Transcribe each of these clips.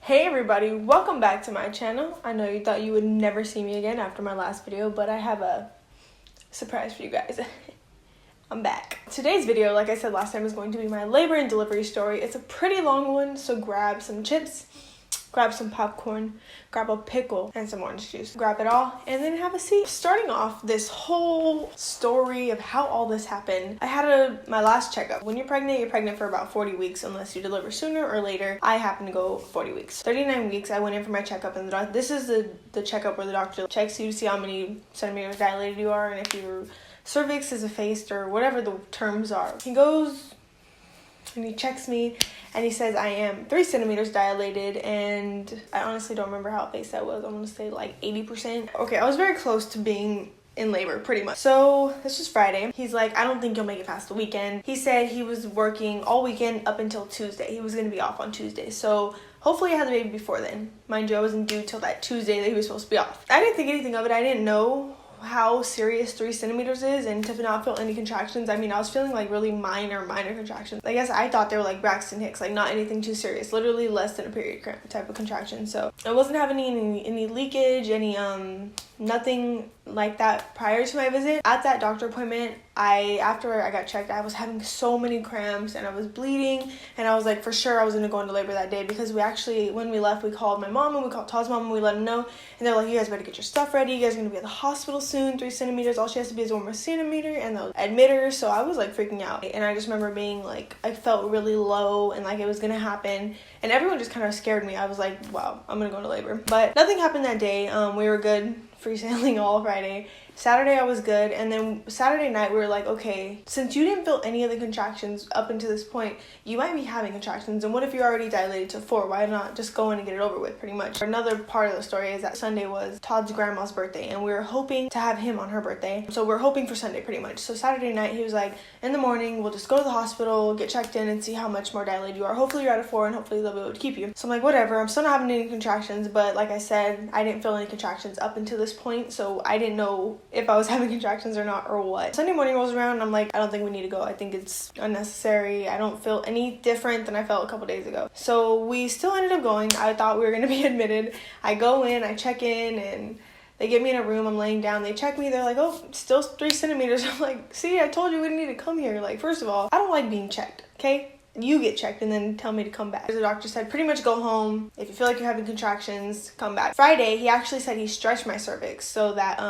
Hey everybody, welcome back to my channel. I know you thought you would never see me again after my last video, but I have a surprise for you guys. I'm back. Today's video, like I said last time, is going to be my labor and delivery story. It's a pretty long one, so grab some chips, grab some popcorn, grab a pickle, and some orange juice. Grab it all, and then have a seat. Starting off this whole story of how all this happened, I had my last checkup. When you're pregnant for about 40 weeks unless you deliver sooner or later. I happen to go 40 weeks. 39 weeks, I went in for my checkup, and this is the checkup where the doctor checks you to see how many centimeters dilated you are, and if your cervix is effaced or whatever the terms are. He goes and he checks me and he says I am 3 centimeters dilated, and I honestly don't remember how effaced that was. I'm gonna say like 80%. Okay, I was very close to being in labor pretty much. So this was Friday. He's like, I don't think you'll make it past the weekend. He said he was working all weekend up until Tuesday. He was gonna be off on Tuesday. So hopefully I had the baby before then. Mind you, I wasn't due till that Tuesday that he was supposed to be off. I didn't think anything of it. I didn't know how serious 3 centimeters is, and to not feel any contractions. I mean, I was feeling like really minor contractions. I guess I thought they were like Braxton Hicks, like not anything too serious, literally less than a period cramp type of contraction. So I wasn't having any leakage, nothing like that prior to my visit. At that doctor appointment, after I got checked, I was having so many cramps and I was bleeding, and I was like, for sure I was gonna go into labor that day, because when we left, we called my mom and we called Todd's mom and we let them know, and they're like, you guys better get your stuff ready, you guys are gonna be at the hospital soon. 3 centimeters, all she has to be is 1 more centimeter, and they'll admit her. So I was like freaking out, and I just remember being like, I felt really low and like it was gonna happen, and everyone just kind of scared me. I was like, wow, I'm gonna go into labor. But nothing happened that day. We were good, free sailing all Friday. Saturday I was good, and then Saturday night we were like, okay, since you didn't feel any of the contractions up until this point, you might be having contractions, and what if you're already dilated to 4? Why not just go in and get it over with, pretty much. Another part of the story is that Sunday was Todd's grandma's birthday, and we were hoping to have him on her birthday, so we're hoping for Sunday pretty much. So Saturday night he was like, in the morning we'll just go to the hospital, get checked in, and see how much more dilated you are. Hopefully you're at a 4, and hopefully they'll be able to keep you. So I'm like, whatever. I'm still not having any contractions, but like I said, I didn't feel any contractions up until this point, so I didn't know if I was having contractions or not, or what. Sunday morning rolls around and I'm like, I don't think we need to go. I think it's unnecessary. I don't feel any different than I felt a couple days ago. So we still ended up going. I thought we were going to be admitted. I go in, I check in, and they get me in a room. I'm laying down. They check me. They're like, oh, still 3 centimeters. I'm like, see, I told you we didn't need to come here. Like, first of all, I don't like being checked, okay? You get checked and then tell me to come back. The doctor said, pretty much go home. If you feel like you're having contractions, come back. Friday, he actually said he stretched my cervix so that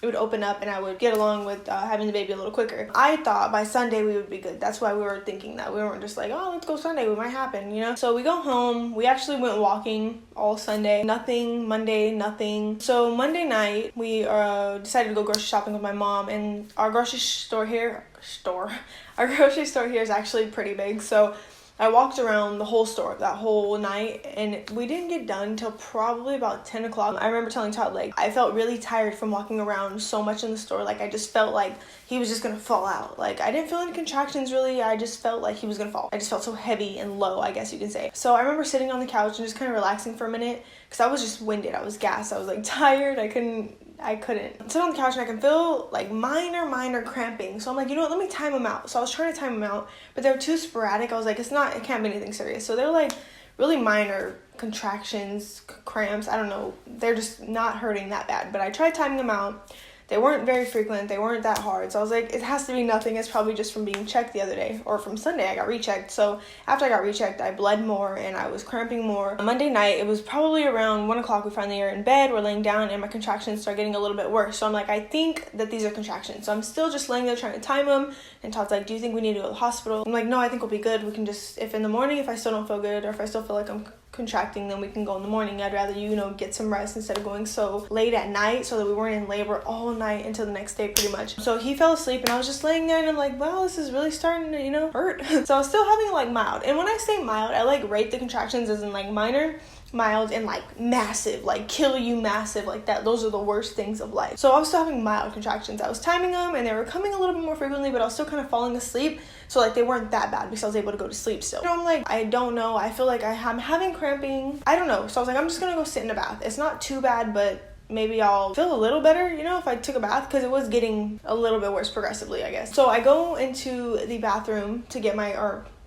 it would open up and I would get along with having the baby a little quicker. I thought by Sunday we would be good. That's why we were thinking that. We weren't just like, oh, let's go Sunday, it might happen, you know? So we go home. We actually went walking all Sunday. Nothing. Monday, nothing. So Monday night, we decided to go grocery shopping with my mom, and our grocery store here is actually pretty big. So I walked around the whole store that whole night, and we didn't get done until probably about 10 o'clock. I remember telling Todd, like, I felt really tired from walking around so much in the store. Like, I just felt like he was just gonna fall out. Like, I didn't feel any contractions really. I just felt like he was gonna fall. I just felt so heavy and low, I guess you can say. So I remember sitting on the couch and just kind of relaxing for a minute, because I was just winded. I was gassed. I was like tired. I couldn't sit on the couch, and I can feel like minor cramping. So I'm like, you know what, let me time them out. So I was trying to time them out, but they were too sporadic. I was like, it can't be anything serious. So they're like really minor contractions, cramps. I don't know. They're just not hurting that bad. But I tried timing them out. They weren't very frequent. They weren't that hard. So I was like, it has to be nothing. It's probably just from being checked the other day, or from Sunday I got rechecked. So after I got rechecked, I bled more and I was cramping more. On Monday night, it was probably around 1 o'clock. We finally are in bed. We're laying down and my contractions start getting a little bit worse. So I'm like, I think that these are contractions. So I'm still just laying there trying to time them. And Todd's like, do you think we need to go to the hospital? I'm like, no, I think we'll be good. We can just, if in the morning, if I still don't feel good, or if I still feel like I'm contracting, then we can go in the morning. I'd rather get some rest instead of going so late at night, so that we weren't in labor all night until the next day pretty much. So he fell asleep and I was just laying there, and I'm like, wow, this is really starting to, hurt. So I was still having like mild, and when I say mild, I like rate the contractions as in like minor, mild, and like massive, like kill you massive, like that. Those are the worst things of life. So I was still having mild contractions. I was timing them and they were coming a little bit more frequently, but I was still kind of falling asleep. So like they weren't that bad because I was able to go to sleep still. I'm like, I don't know. I feel like I'm having cramping. I don't know. So I was like, I'm just gonna go sit in a bath. It's not too bad, but maybe I'll feel a little better, if I took a bath, because it was getting a little bit worse progressively, I guess. So I go into the bathroom to get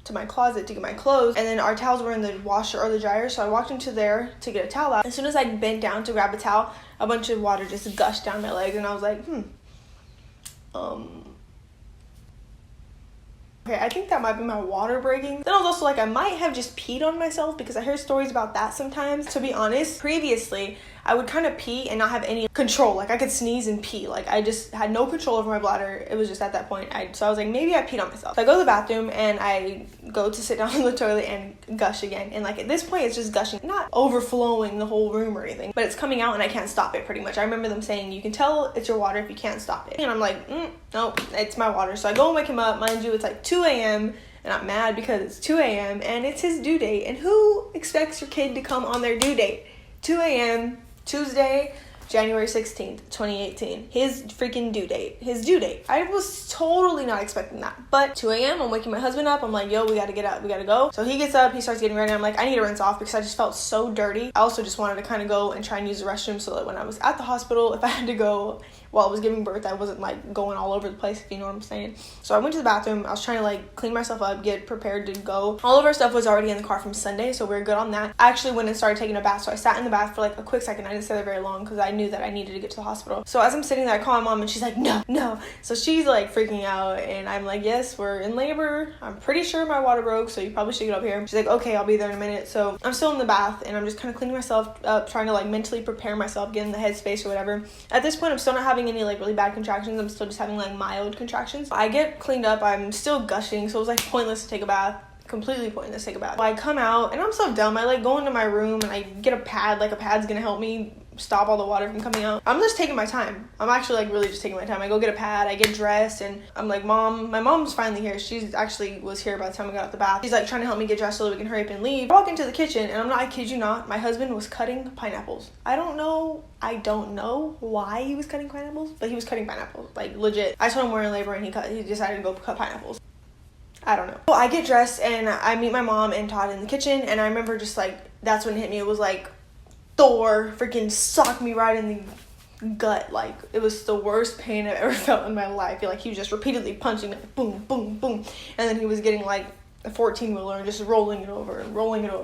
to my closet to get my clothes, and then our towels were in the washer or the dryer, so I walked into there to get a towel out. As soon as I bent down to grab a towel, a bunch of water just gushed down my legs, and I was like, okay, I think that might be my water breaking. Then I was also like, I might have just peed on myself, because I hear stories about that sometimes. To be honest, previously, I would kind of pee and not have any control. Like, I could sneeze and pee. Like, I just had no control over my bladder. It was just at that point. So I was like, maybe I peed on myself. So I go to the bathroom and I go to sit down on the toilet and gush again. And like, at this point, it's just gushing, not overflowing the whole room or anything, but it's coming out and I can't stop it pretty much. I remember them saying, you can tell it's your water if you can't stop it. And I'm like, nope, it's my water. So I go and wake him up. Mind you, it's like 2 a.m. and I'm mad because it's 2 a.m. and it's his due date. And who expects your kid to come on their due date? 2 a.m. Tuesday, January 16th, 2018. His freaking due date. His due date. I was totally not expecting that. But 2 a.m., I'm waking my husband up. I'm like, yo, we gotta get up. We gotta go. So he gets up. He starts getting ready. I'm like, I need to rinse off because I just felt so dirty. I also just wanted to kind of go and try and use the restroom so that when I was at the hospital, if I had to go while I was giving birth, I wasn't like going all over the place, if you know what I'm saying. So I went to the bathroom. I was trying to like clean myself up, get prepared to go. All of our stuff was already in the car from Sunday, so we were good on that. I actually went and started taking a bath. So I sat in the bath for like a quick second. I didn't stay there very long because I knew that I needed to get to the hospital. So as I'm sitting there, I call my mom and she's like, no. So she's like freaking out and I'm like, yes, we're in labor. I'm pretty sure my water broke, so you probably should get up here. She's like, okay, I'll be there in a minute. So I'm still in the bath and I'm just kind of cleaning myself up, trying to like mentally prepare myself, get in the headspace or whatever. At this point, I'm still not having any like really bad contractions. I'm still just having like mild contractions. I get cleaned up. I'm still gushing, so it was like pointless to take a bath. Completely pointless to take a bath. I come out and I'm so dumb. I like go into my room and I get a pad. Like a pad's gonna help me stop all the water from coming out. I'm just taking my time. I'm actually like really just taking my time. I go get a pad, I get dressed, and I'm like, Mom, my mom's finally here. She's actually was here by the time I got out the bath. She's like trying to help me get dressed so that we can hurry up and leave. I walk into the kitchen and I kid you not, my husband was cutting pineapples. I don't know why he was cutting pineapples, but he was cutting pineapples, like legit. I told him we're in labor and he decided to go cut pineapples. I don't know. Well, I get dressed and I meet my mom and Todd in the kitchen, and I remember just like, that's when it hit me. It was like Thor freaking socked me right in the gut. Like, it was the worst pain I've ever felt in my life. Like, he was just repeatedly punching me, like, boom, boom, boom. And then he was getting like a 14-wheeler and just rolling it over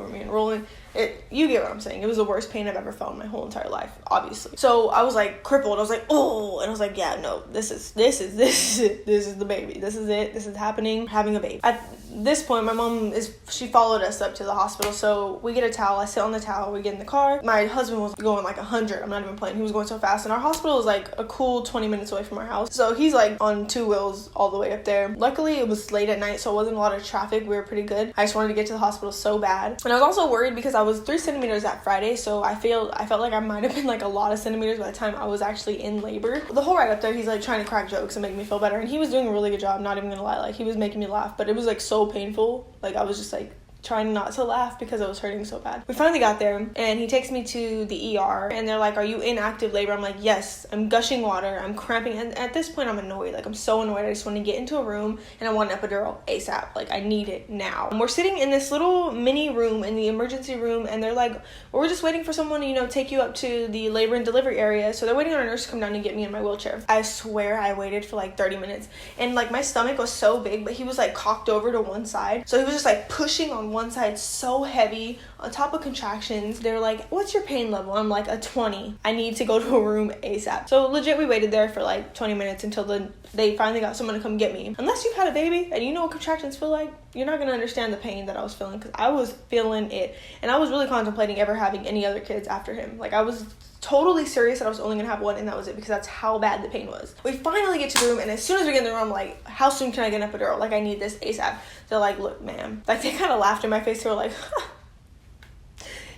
me and rolling it. You get what I'm saying. It was the worst pain I've ever felt in my whole entire life, obviously. So I was like crippled. I was like, oh, and I was like, yeah, no, this is the baby. This is it. This is happening. Having a baby. At this point, my mom she followed us up to the hospital. So we get a towel. I sit on the towel. We get in the car. My husband was going like 100. I'm not even playing. He was going so fast. And our hospital is like a cool 20 minutes away from our house. So he's like on 2 wheels all the way up there. Luckily, it was late at night, so it wasn't a lot of traffic. We were pretty good. I just wanted to get to the hospital so bad. And I was also worried because I was 3 centimeters that Friday. So I felt like I might have been like a lot of centimeters by the time I was actually in labor. The whole ride up there, he's like trying to crack jokes and make me feel better. And he was doing a really good job. Not even gonna lie. Like, he was making me laugh, but it was like so painful. Like, I was just like trying not to laugh because I was hurting so bad. We finally got there and he takes me to the ER and they're like, are you in active labor? I'm like, yes, I'm gushing water, I'm cramping. And at this point I'm annoyed. Like, I'm so annoyed. I just want to get into a room and I want an epidural ASAP. Like, I need it now. And we're sitting in this little mini room in the emergency room and they're like, well, we're just waiting for someone to, take you up to the labor and delivery area. So they're waiting on a nurse to come down and get me in my wheelchair. I swear I waited for like 30 minutes and like my stomach was so big, but he was like cocked over to one side. So he was just like pushing on one side so heavy on top of contractions. They're like, what's your pain level? I'm like, a 20. I need to go to a room ASAP. So legit, we waited there for like 20 minutes until they finally got someone to come get me. Unless you've had a baby and you know what contractions feel like, you're not going to understand the pain that I was feeling, because I was feeling it. And I was really contemplating ever having any other kids after him. Like, I was totally serious that I was only gonna have one, and that was it, because that's how bad the pain was. We finally get to the room, and as soon as we get in the room, I'm like, how soon can I get an epidural? Like, I need this ASAP. They're like, look, ma'am. Like, they kind of laughed in my face. They were like,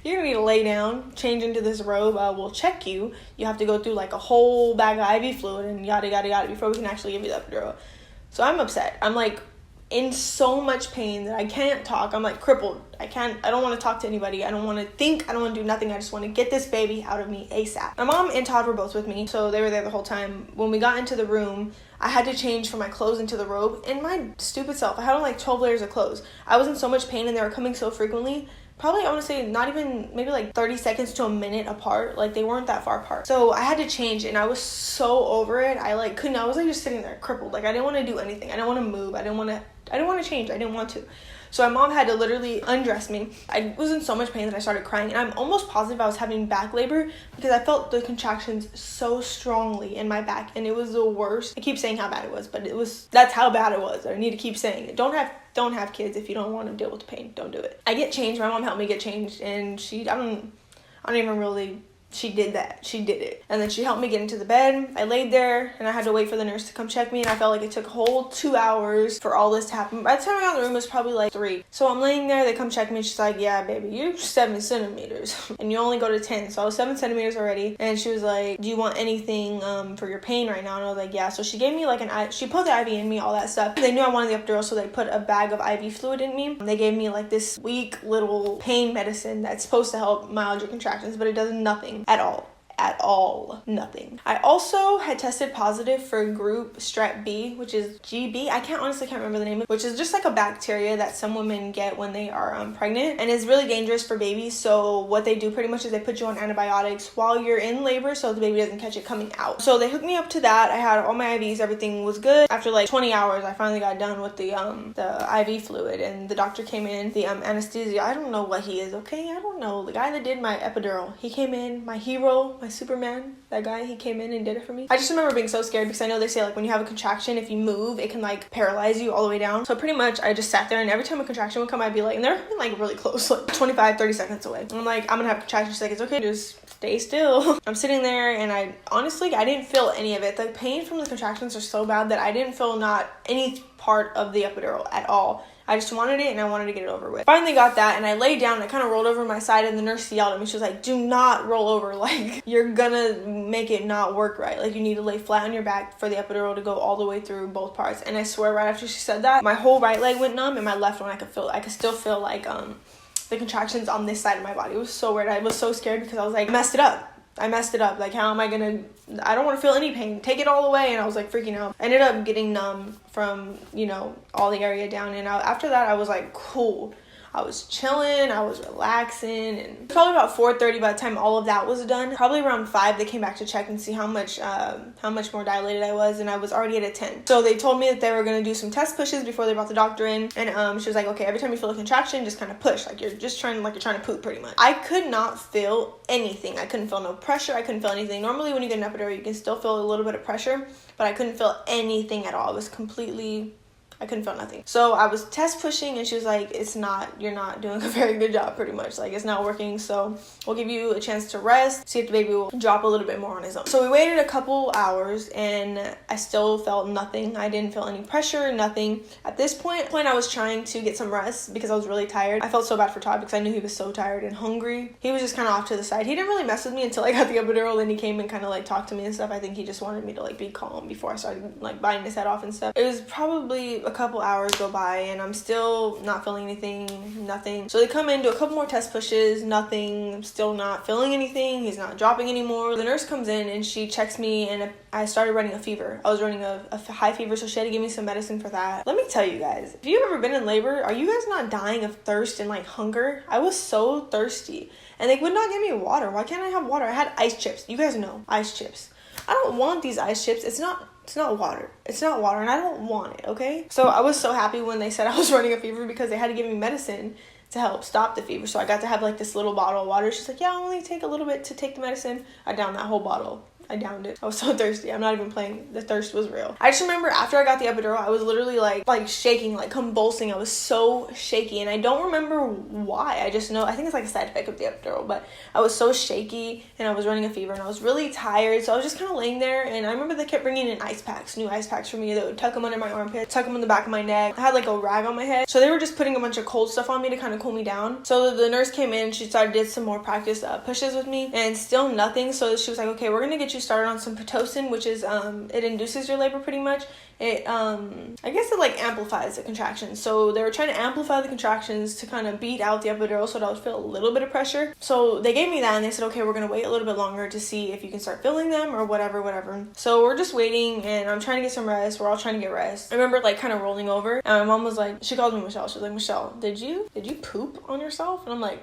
you're gonna need to lay down, change into this robe, we'll check you. You have to go through like a whole bag of IV fluid and yada yada yada before we can actually give you the epidural. So I'm upset. I'm like in so much pain that I can't talk. I'm like crippled. I don't want to talk to anybody. I don't want to think. I don't want to do nothing. I just want to get this baby out of me ASAP. My mom and Todd were both with me, so they were there the whole time. When we got into the room, I had to change from my clothes into the robe, and my stupid self, I had on like 12 layers of clothes. I was in so much pain and they were coming so frequently. Probably, I want to say, not even, maybe like 30 seconds to a minute apart. Like, they weren't that far apart. So I had to change, and I was so over it. I like couldn't, I was like just sitting there crippled. Like, I didn't want to do anything. I didn't want to move. I didn't want to change. I didn't want to. So my mom had to literally undress me. I was in so much pain that I started crying, and I'm almost positive I was having back labor because I felt the contractions so strongly in my back, and it was the worst. I keep saying how bad it was, but that's how bad it was. I need to keep saying it. Don't have kids if you don't want to deal with the pain. Don't do it. I get changed. My mom helped me get changed, and I don't even really. She did that. She did it. And then she helped me get into the bed. I laid there and I had to wait for the nurse to come check me, and I felt like it took a whole 2 hours for all this to happen. By the time I got in the room, it was probably like 3. So I'm laying there, they come check me, she's like, yeah, baby, you're 7 centimeters and you only go to 10. So I was 7 centimeters already, and she was like, do you want anything for your pain right now? And I was like, yeah. So she gave me like she put the IV in me, all that stuff. They knew I wanted the epidural, so they put a bag of IV fluid in me. They gave me like this weak little pain medicine that's supposed to help mild your contractions, but it does nothing at all. Nothing. I also had tested positive for group strep B, which is GB. I can't remember the name of it, which is just like a bacteria that some women get when they are pregnant, and is really dangerous for babies. So what they do pretty much is they put you on antibiotics while you're in labor so the baby doesn't catch it coming out. So they hooked me up to that. I had all my IVs, everything was good. After like 20 hours, I finally got done with the IV fluid, and the doctor came in, the anesthesia. I don't know what he is, okay? I don't know. The guy that did my epidural, he came in, my hero, my Superman, that guy, he came in and did it for me. I just remember being so scared because I know they say like when you have a contraction, if you move, it can like paralyze you all the way down. So pretty much I just sat there, and every time a contraction would come, I'd be like, and they're like really close, like 25-30 seconds away. And I'm like, I'm gonna have a contraction. She's like, it's okay, just stay still. I'm sitting there, and I didn't feel any of it. The pain from the contractions are so bad that I didn't feel not any part of the epidural at all. I just wanted it, and I wanted to get it over with. Finally got that, and I laid down, and I kind of rolled over my side, and the nurse yelled at me. She was like, do not roll over. Like, you're gonna make it not work right. Like, you need to lay flat on your back for the epidural to go all the way through both parts. And I swear, right after she said that, my whole right leg went numb, and my left one, I could still feel like the contractions on this side of my body. It was so weird. I was so scared because I was like, I messed it up. Like, how am I gonna, I don't want to feel any pain. Take it all away. And I was like freaking out. I ended up getting numb from, all the area down. And after that, I was like, cool. I was chilling, I was relaxing, and probably about 4:30 by the time all of that was done. Probably around 5, they came back to check and see how much more dilated I was, and I was already at a 10. So they told me that they were gonna do some test pushes before they brought the doctor in, and she was like, okay, every time you feel a contraction, just kind of push, like you're trying to poop pretty much. I could not feel anything. I couldn't feel no pressure. I couldn't feel anything. Normally when you get an epidural, you can still feel a little bit of pressure, but I couldn't feel anything at all. It was I couldn't feel nothing. So I was test pushing, and she was like, you're not doing a very good job, pretty much. Like, it's not working, so we'll give you a chance to rest, see if the baby will drop a little bit more on his own. So we waited a couple hours, and I still felt nothing. I didn't feel any pressure, nothing. At this point, I was trying to get some rest because I was really tired. I felt so bad for Todd because I knew he was so tired and hungry. He was just kind of off to the side. He didn't really mess with me until I got the epidural, and he came and kind of like talked to me and stuff. I think he just wanted me to like be calm before I started like biting his head off and stuff. It was probably a couple hours go by, and I'm still not feeling anything, nothing. So they come in, do a couple more test pushes, nothing. I'm still not feeling anything. He's not dropping anymore. The nurse comes in, and she checks me, and I started running a fever. I was running a high fever, so she had to give me some medicine for that. Let me tell you guys, if you've ever been in labor, are you guys not dying of thirst and like hunger? I was so thirsty, and they would not give me water. Why can't I have water? I had ice chips. You guys know, ice chips. I don't want these ice chips. It's not water. It's not water, and I don't want it, okay? So I was so happy when they said I was running a fever because they had to give me medicine to help stop the fever. So I got to have like this little bottle of water. She's like, yeah, only take a little bit to take the medicine. I downed that whole bottle. I downed it. I was so thirsty. I'm not even playing. The thirst was real. I just remember after I got the epidural, I was literally like shaking, like convulsing. I was so shaky, and I don't remember why. I just know, I think it's like a side effect of the epidural, but I was so shaky, and I was running a fever, and I was really tired. So I was just kind of laying there, and I remember they kept bringing in ice packs, new ice packs for me. They would tuck them under my armpit, tuck them in the back of my neck. I had like a rag on my head. So they were just putting a bunch of cold stuff on me to kind of cool me down. So the nurse came in, she did some more practice pushes with me, and still nothing. So she was like, okay, we're gonna get you started on some Pitocin, which is it induces your labor pretty much. It I guess it like amplifies the contractions. So they were trying to amplify the contractions to kind of beat out the epidural so that I would feel a little bit of pressure. So they gave me that, and they said, okay, we're gonna wait a little bit longer to see if you can start feeling them or whatever. So we're just waiting, and I'm trying to get some rest. We're all trying to get rest. I remember like kind of rolling over, and my mom was like, she called me Michelle. She was like, Michelle, did you poop on yourself? And I'm like,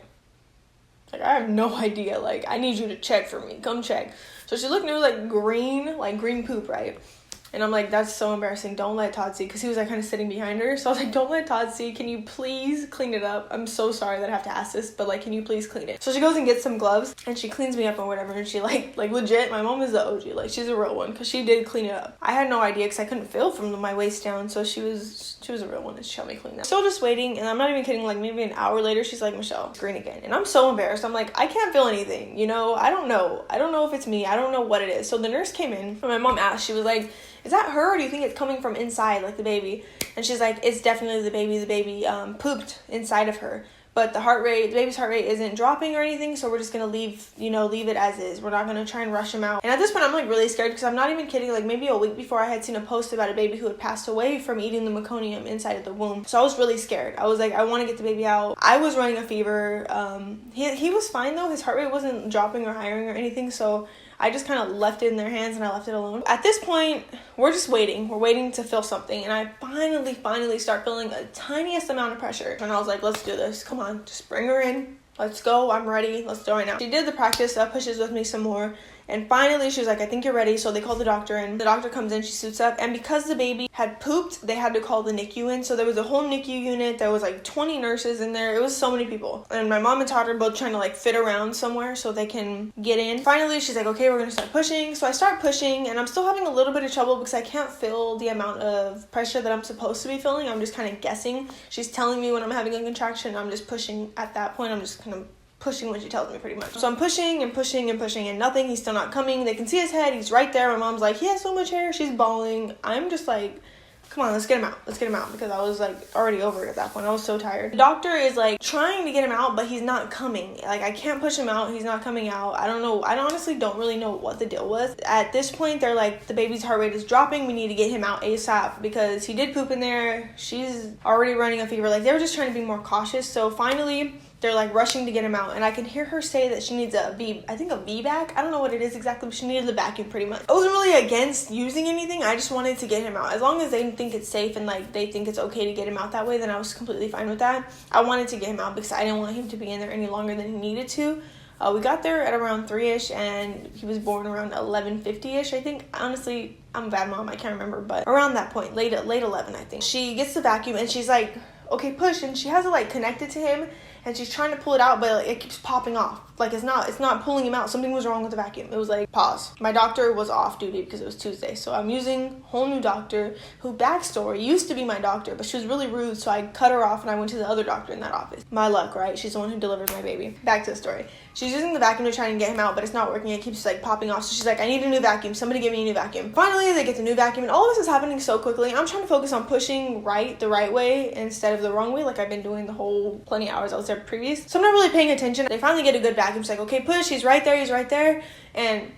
I have no idea. Like, I need you to check for me. Come check. So she looked, and it was like green poop, right? And I'm like, that's so embarrassing. Don't let Todd see. Because he was like kind of sitting behind her. So I was like, don't let Todd see. Can you please clean it up? I'm so sorry that I have to ask this, but like, can you please clean it? So she goes and gets some gloves and she cleans me up or whatever. And she like legit, my mom is the OG. Like, she's a real one because she did clean it up. I had no idea because I couldn't feel from my waist down. So she was a real one and she helped me clean that. Still just waiting. And I'm not even kidding. Like maybe an hour later, she's like, Michelle, green again. And I'm so embarrassed. I'm like, I can't feel anything. You know, I don't know if it's me. I don't know what it is. So the nurse came in and my mom asked, she was like, is that her or do you think it's coming from inside, like the baby? And she's like, it's definitely the baby. The baby pooped inside of her. But the baby's heart rate isn't dropping or anything, so we're just gonna leave it as is. We're not gonna try and rush him out. And at this point, I'm like really scared because I'm not even kidding. Like maybe a week before, I had seen a post about a baby who had passed away from eating the meconium inside of the womb. So I was really scared. I was like, I want to get the baby out. I was running a fever. He was fine though. His heart rate wasn't dropping or hiring or anything. So I just kind of left it in their hands and I left it alone. At this point, we're just waiting. We're waiting to feel something. And I finally start feeling the tiniest amount of pressure. And I was like, let's do this. Come on, just bring her in. Let's go. I'm ready. Let's do it right now. She did the practice, pushes with me some more. And finally, she was like, I think you're ready. So they called the doctor in. The doctor comes in, she suits up. And because the baby had pooped, they had to call the NICU in. So there was a whole NICU unit. There was like 20 nurses in there. It was so many people. And my mom and Todd are both trying to like fit around somewhere so they can get in. Finally, she's like, okay, we're going to start pushing. So I start pushing and I'm still having a little bit of trouble because I can't feel the amount of pressure that I'm supposed to be feeling. I'm just kind of guessing. She's telling me when I'm having a contraction. I'm just pushing at that point. I'm just kind of pushing what she tells me pretty much. So I'm pushing and pushing and pushing and nothing. He's still not coming. They can see his head. He's right there. My mom's like, he has so much hair. She's bawling. I'm just like, come on, let's get him out. Let's get him out because I was like already over it at that point. I was so tired. The doctor is like trying to get him out, but he's not coming. Like I can't push him out. He's not coming out. I don't know. I honestly don't really know what the deal was. At this point, they're like, the baby's heart rate is dropping. We need to get him out ASAP because he did poop in there. She's already running a fever. Like they were just trying to be more cautious. So finally, they're like rushing to get him out. And I can hear her say that she needs a VBAC. I don't know what it is exactly, but she needed the vacuum pretty much. I wasn't really against using anything. I just wanted to get him out. As long as they think it's safe and like they think it's okay to get him out that way, then I was completely fine with that. I wanted to get him out because I didn't want him to be in there any longer than he needed to. We got there at around 3-ish and he was born around 11:50-ish, I think. Honestly, I'm a bad mom. I can't remember, but around that point, late 11, I think. She gets the vacuum and she's like, okay, push. And she has it like connected to him. And she's trying to pull it out, but like, it keeps popping off. Like it's not pulling him out. Something was wrong with the vacuum. It was like, pause. My doctor was off duty because it was Tuesday. So I'm using a whole new doctor who, backstory, used to be my doctor, but she was really rude. So I cut her off and I went to the other doctor in that office. My luck, right? She's the one who delivered my baby. Back to the story. She's using the vacuum to try and get him out, but it's not working. It keeps like popping off. So she's like, I need a new vacuum. Somebody give me a new vacuum. Finally, they get the new vacuum and all of this is happening so quickly. I'm trying to focus on pushing the right way instead of the wrong way, like I've been doing the whole plenty of hours I was there previous. So I'm not really paying attention. They finally get a good vacuum. She's like, okay, push. He's right there. And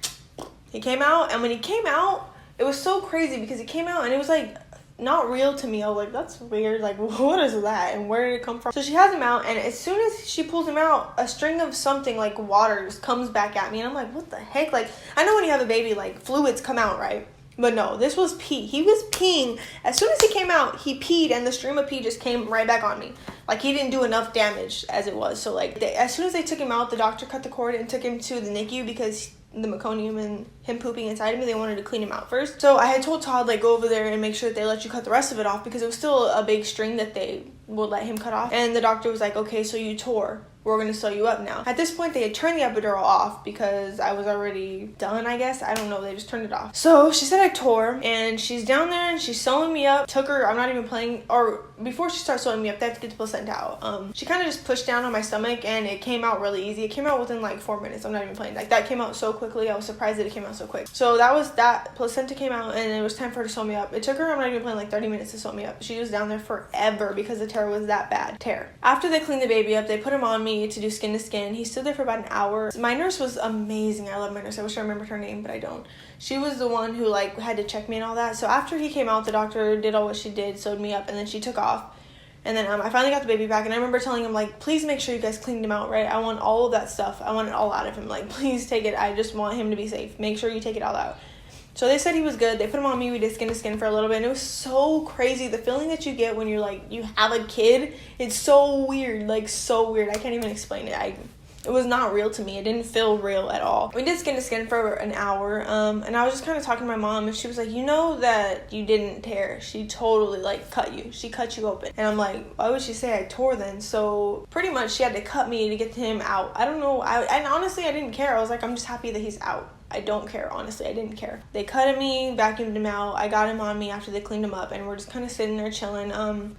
he came out. And when he came out, it was so crazy because he came out and it was like not real to me. I was like, that's weird. Like, what is that? And where did it come from? So she has him out. And as soon as she pulls him out, a string of something like water just comes back at me. And I'm like, what the heck? Like, I know when you have a baby, like fluids come out, right? But no, this was pee. He was peeing. As soon as he came out, he peed and the stream of pee just came right back on me. Like he didn't do enough damage as it was. So like as soon as they took him out, the doctor cut the cord and took him to the NICU because the meconium and him pooping inside of me, they wanted to clean him out first. So I had told Todd, like, go over there and make sure that they let you cut the rest of it off because it was still a big string that they would let him cut off. And the doctor was like, okay, so you tore. We're going to sew you up now. At this point, they had turned the epidural off because I was already done, I guess. I don't know. They just turned it off. So she said I tore, and she's down there, and she's sewing me up. Took her, I'm not even playing, or before she starts sewing me up, they have to get the placenta out. She kind of just pushed down on my stomach, and it came out really easy. It came out within like 4 minutes. I'm not even playing. Like that came out so quickly. I was surprised that it came out so quick. So that placenta came out, and it was time for her to sew me up. It took her, I'm not even playing, like 30 minutes to sew me up. She was down there forever because the tear was that bad. After they cleaned the baby up, they put him on me to do skin to skin. He stood there for about an hour. My nurse was amazing. I love my nurse. I wish I remembered her name, but I don't. She was the one who like had to check me and all that. So after he came out, the doctor did all what she did, sewed me up, and then she took off. And then I finally got the baby back, and I remember telling him, like, please make sure you guys cleaned him out, right? I want all of that stuff. I want it all out of him. Like, please take it. I just want him to be safe. Make sure you take it all out. So they said he was good. They put him on me. We did skin to skin for a little bit. And it was so crazy. The feeling that you get when you're like, you have a kid, it's so weird. Like, so weird. I can't even explain it. It was not real to me. It didn't feel real at all. We did skin to skin for an hour, and I was just kind of talking to my mom, and she was like, you know that you didn't tear. She totally, like, cut you. She cut you open. And I'm like, why would she say I tore then? So pretty much she had to cut me to get him out. I don't know. And honestly, I didn't care. I was like, I'm just happy that he's out. I don't care, honestly. I didn't care. They cut at me, vacuumed him out. I got him on me after they cleaned him up, and we're just kind of sitting there chilling.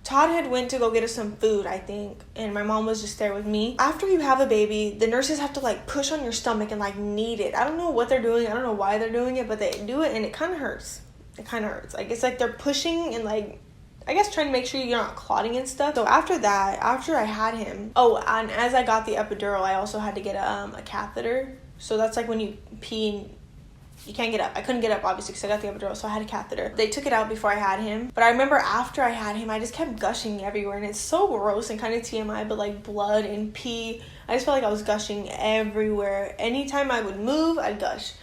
Todd had went to go get us some food, I think, and my mom was just there with me. After you have a baby, the nurses have to, like, push on your stomach and, like, knead it. I don't know what they're doing. I don't know why they're doing it, but they do it, and it kind of hurts. It kind of hurts. Like, it's like they're pushing and, like, I guess trying to make sure you're not clotting and stuff. So after that, after I had him, and as I got the epidural, I also had to get a catheter. So that's like when you pee and you can't get up. I couldn't get up, obviously, because I got the epidural, so I had a catheter. They took it out before I had him. But I remember after I had him, I just kept gushing everywhere. And it's so gross and kind of TMI, but like blood and pee. I just felt like I was gushing everywhere. Anytime I would move, I'd gush.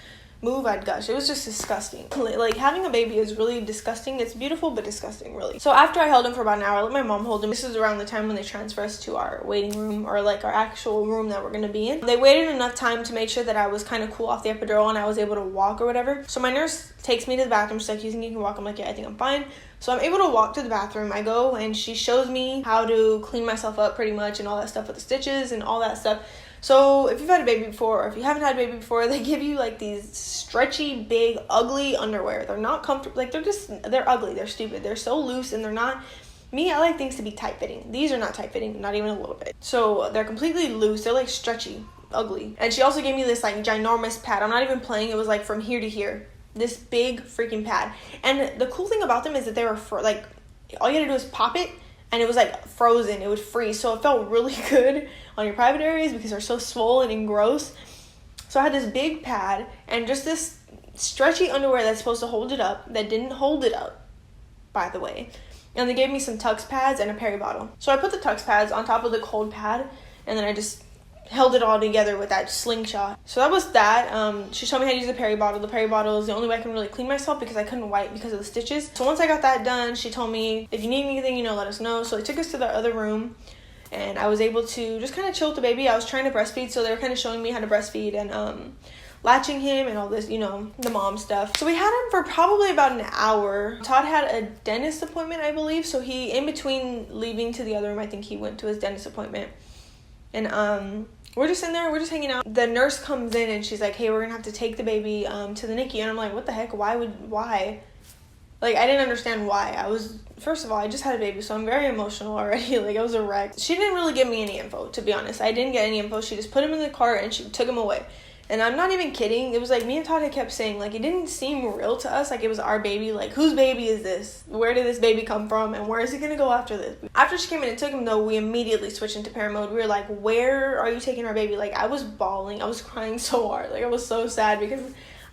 Move, I'd gush. It was just disgusting. Like, having a baby is really disgusting. It's beautiful, but disgusting, really. So after I held him for about an hour, I let my mom hold him. This is around the time when they transfer us to our waiting room, or like our actual room that we're going to be in. They waited enough time to make sure that I was kind of cool off the epidural and I was able to walk or whatever. So my nurse takes me to the bathroom. She's like, you think you can walk? I'm like, yeah, I think I'm fine. So I'm able to walk to the bathroom. I go and she shows me how to clean myself up pretty much and all that stuff with the stitches and all that stuff. So if you've had a baby before, or if you haven't had a baby before, they give you like these stretchy, big, ugly underwear. They're not comfortable. Like, they're ugly. They're stupid. They're so loose, and they're not. Me, I like things to be tight-fitting. These are not tight-fitting, not even a little bit. So they're completely loose. They're like stretchy, ugly. And she also gave me this like ginormous pad. I'm not even playing. It was like from here to here. This big freaking pad. And the cool thing about them is that they were like, all you had to do is pop it, and it was like frozen. It would freeze. So it felt really good on your private areas because they're so swollen and gross. So I had this big pad and just this stretchy underwear that's supposed to hold it up, that didn't hold it up, by the way. And they gave me some Tux pads and a peri bottle. So I put the Tux pads on top of the cold pad, and then I just held it all together with that slingshot. So that was that. She showed me how to use the peri bottle. The peri bottle is the only way I can really clean myself because I couldn't wipe because of the stitches. So once I got that done, she told me, if you need anything, let us know. So they took us to the other room, and I was able to just kind of chill with the baby. I was trying to breastfeed, so they were kind of showing me how to breastfeed and latching him and all this, the mom stuff. So we had him for probably about an hour. Todd had a dentist appointment, I believe. So in between leaving to the other room, I think he went to his dentist appointment. And we're just in there, we're just hanging out. The nurse comes in and she's like, hey, we're gonna have to take the baby to the NICU. And I'm like, what the heck? Why? Like, I didn't understand why. First of all, I just had a baby, so I'm very emotional already. Like, I was a wreck. She didn't really give me any info, to be honest. I didn't get any info. She just put him in the cart and she took him away. And I'm not even kidding. It was like me and Todd had kept saying, like, it didn't seem real to us. Like, it was our baby. Like, whose baby is this? Where did this baby come from? And where is he going to go after this? After she came in and took him, though, we immediately switched into parent mode. We were like, where are you taking our baby? Like, I was bawling. I was crying so hard. Like, I was so sad because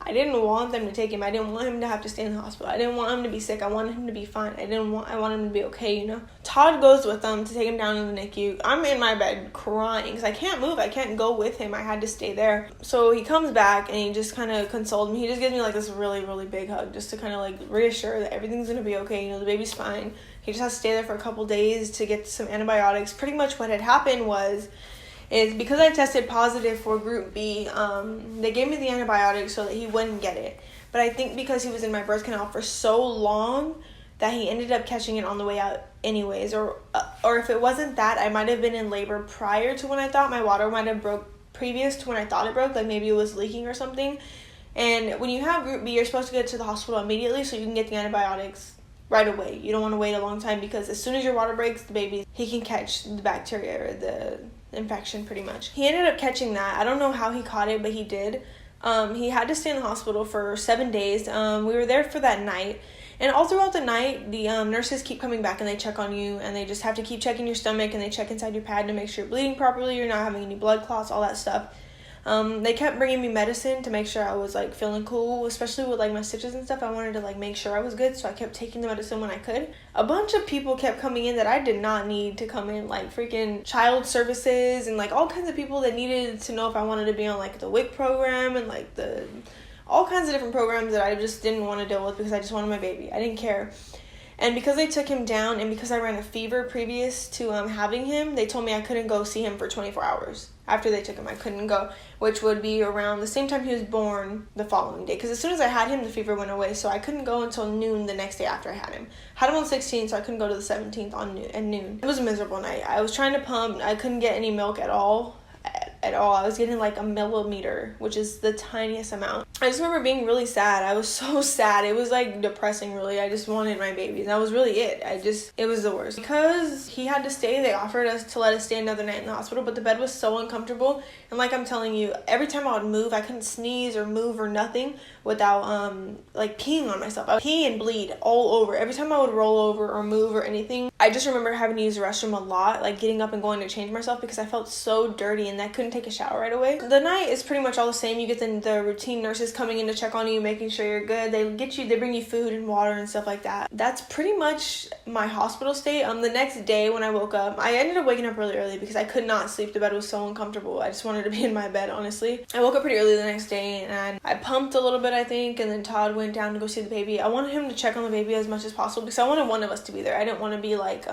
I didn't want them to take him. I didn't want him to have to stay in the hospital. I didn't want him to be sick. I wanted him to be fine. I want him to be okay, Todd goes with them to take him down to the NICU. I'm in my bed crying because I can't move. I can't go with him. I had to stay there. So he comes back and he just kind of consoled me. He just gives me like this really, really big hug just to kind of like reassure that everything's going to be okay. The baby's fine. He just has to stay there for a couple days to get some antibiotics. Pretty much what had happened is because I tested positive for group B, they gave me the antibiotics so that he wouldn't get it. But I think because he was in my birth canal for so long that he ended up catching it on the way out anyways. Or if it wasn't that, I might have been in labor prior to when I thought my water might have broke previous to when I thought it broke. Like maybe it was leaking or something. And when you have group B, you're supposed to get to the hospital immediately so you can get the antibiotics right away. You don't want to wait a long time because as soon as your water breaks, the baby, he can catch the bacteria or the infection pretty much. He ended up catching that. I don't know how he caught it, but he did. He had to stay in the hospital for 7 days. We were there for that night. And all throughout the night, the nurses keep coming back and they check on you and they just have to keep checking your stomach and they check inside your pad to make sure you're bleeding properly, you're not having any blood clots, all that stuff. They kept bringing me medicine to make sure I was like feeling cool, especially with like my stitches and stuff. I wanted to like make sure I was good, so I kept taking the medicine when I could. A bunch of people kept coming in that I did not need to come in, like freaking child services and like all kinds of people that needed to know if I wanted to be on like the WIC program and like all kinds of different programs that I just didn't want to deal with because I just wanted my baby. I didn't care. And because they took him down and because I ran a fever previous to having him, they told me I couldn't go see him for 24 hours after they took him, I couldn't go, which would be around the same time he was born the following day. Because as soon as I had him, the fever went away, so I couldn't go until noon the next day after I had him. Had him on the 16th, so I couldn't go to the 17th at noon. It was a miserable night. I was trying to pump. I couldn't get any milk at all. I was getting like a millimeter, which is the tiniest amount. I just remember being really sad. I was so sad. It was like depressing, really. I just wanted my babies. That was really it. It was the worst. Because he had to stay, they offered us to let us stay another night in the hospital, but the bed was so uncomfortable. And like I'm telling you, every time I would move, I couldn't sneeze or move or nothing without like peeing on myself. I would pee and bleed all over. Every time I would roll over or move or anything, I just remember having to use the restroom a lot, like getting up and going to change myself because I felt so dirty and I couldn't take a shower right away. The night is pretty much all the same. You get the routine nurses coming in to check on you, making sure you're good. They bring you food and water and stuff like that. That's pretty much my hospital stay. The next day when I woke up, I ended up waking up really early because I could not sleep. The bed was so uncomfortable. I just wanted to be in my bed, honestly. I woke up pretty early the next day and I pumped a little bit, I think, and then Todd went down to go see the baby. I wanted him to check on the baby as much as possible because I wanted one of us to be there. I didn't want to be like,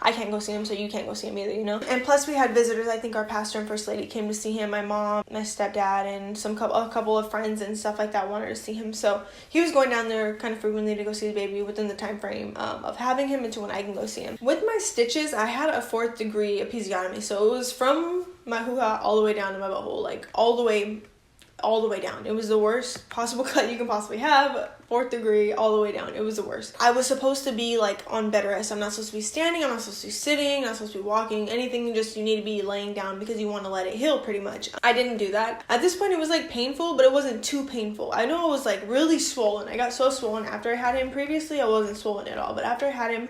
I can't go see him, so you can't go see him either, you know? And plus we had visitors. I think our pastor and first lady came to see him, my mom, my stepdad, and a couple of friends and stuff like that wanted to see him. So he was going down there kind of frequently to go see the baby within the time frame of having him into when I can go see him. With my stitches, I had a 4th degree episiotomy, so it was from my hoo-ha all the way down to my butthole, like all the way down. It was the worst possible cut you can possibly have. 4th degree all the way down. It was the worst. I was supposed to be like on bed rest. I'm not supposed to be standing. I'm not supposed to be sitting. I'm not supposed to be walking. Anything, just you need to be laying down because you want to let it heal pretty much. I didn't do that. At this point it was like painful, but it wasn't too painful. I know it was like really swollen. I got so swollen after I had him. Previously I wasn't swollen at all, but after I had him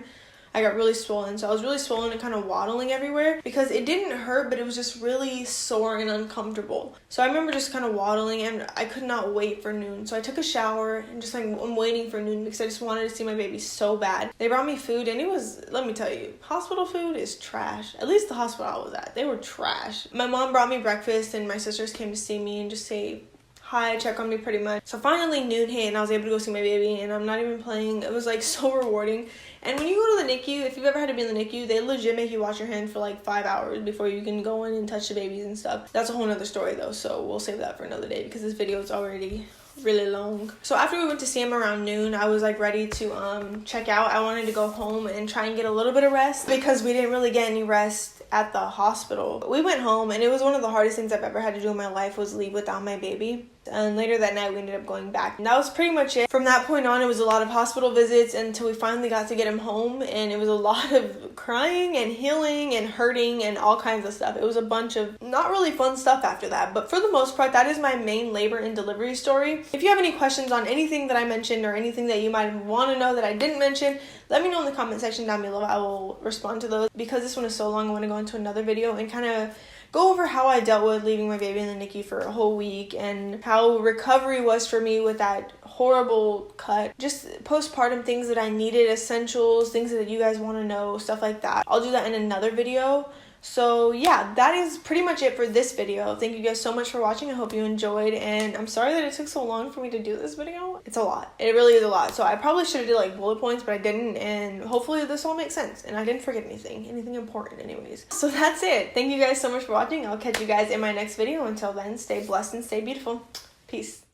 I got really swollen. So I was really swollen and kind of waddling everywhere because it didn't hurt, but it was just really sore and uncomfortable. So I remember just kind of waddling and I could not wait for noon. So I took a shower and just like I'm waiting for noon because I just wanted to see my baby so bad. They brought me food and it was, let me tell you, hospital food is trash. At least the hospital I was at, they were trash. My mom brought me breakfast and my sisters came to see me and just say hi, check on me pretty much. So finally noon hit and I was able to go see my baby and I'm not even playing. It was like so rewarding. And when you go to the NICU, if you've ever had to be in the NICU, they legit make you wash your hands for like 5 hours before you can go in and touch the babies and stuff. That's a whole nother story though, so we'll save that for another day because this video is already really long. So after we went to see him around noon, I was like ready to check out. I wanted to go home and try and get a little bit of rest because we didn't really get any rest at the hospital. We went home and it was one of the hardest things I've ever had to do in my life was leave without my baby. And later that night we ended up going back. And that was pretty much it. From that point on, it was a lot of hospital visits until we finally got to get him home. And it was a lot of crying and healing and hurting and all kinds of stuff. It was a bunch of not really fun stuff after that. But for the most part, that is my main labor and delivery story. If you have any questions on anything that I mentioned or anything that you might want to know that I didn't mention, let me know in the comment section down below. I will respond to those. Because this one is so long, I want to go into another video and kind of go over how I dealt with leaving my baby in the NICU for a whole week and how recovery was for me with that horrible cut. Just postpartum things that I needed, essentials, things that you guys want to know, stuff like that. I'll do that in another video. So yeah, that is pretty much it for this video. Thank you guys so much for watching. I hope you enjoyed, and I'm sorry that it took so long for me to do this video. It's a lot. It really is a lot. So I probably should have did like bullet points, but I didn't, and hopefully this all makes sense and I didn't forget anything important anyways. So that's it. Thank you guys so much for watching. I'll catch you guys in my next video. Until then, stay blessed and stay beautiful. Peace.